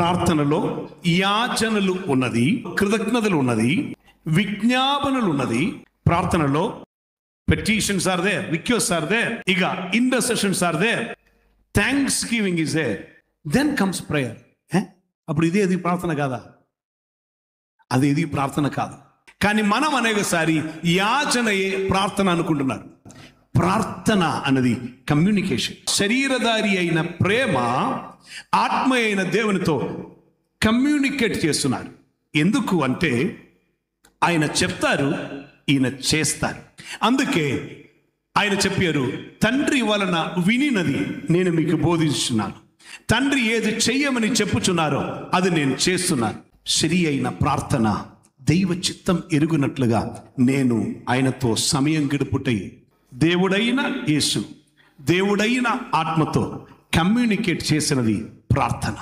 ప్రార్థనలో యాచనలు ఉన్నది, కృతజ్ఞతలు ఉన్నది, విజ్ఞాపనలు ఉన్నది. ప్రార్థనలో petitions are there, requests are there, iga intercessions are there, thanksgiving is there, then comes prayer. అప్పుడు ఇదేది ప్రార్థన కాదా? అదేది ప్రార్థన కాదు. కానీ మనం అనేకసారి యాచనయే ప్రార్థన అనుకుంటున్నారు. ప్రార్థన అన్నది కమ్యూనికేషన్. శరీరధారి అయిన ప్రేమ ఆత్మ అయిన దేవునితో కమ్యూనికేట్ చేస్తున్నారు. ఎందుకు అంటే ఆయన చెప్తారు, ఈయన చేస్తారు. అందుకే ఆయన చెప్పారు, తండ్రి వలన వినినది నేను మీకు బోధిస్తున్నాను, తండ్రి ఏది చెయ్యమని చెప్పుచున్నారో అది నేను చేస్తున్నాను. సరి అయిన ప్రార్థన దైవ చిత్తం ఎరుగునట్లుగా నేను ఆయనతో సమయం గడుపుటై దేవుడైన యేసు, దేవుడైన ఆత్మతో కమ్యూనికేట్ చేసినది ప్రార్థన.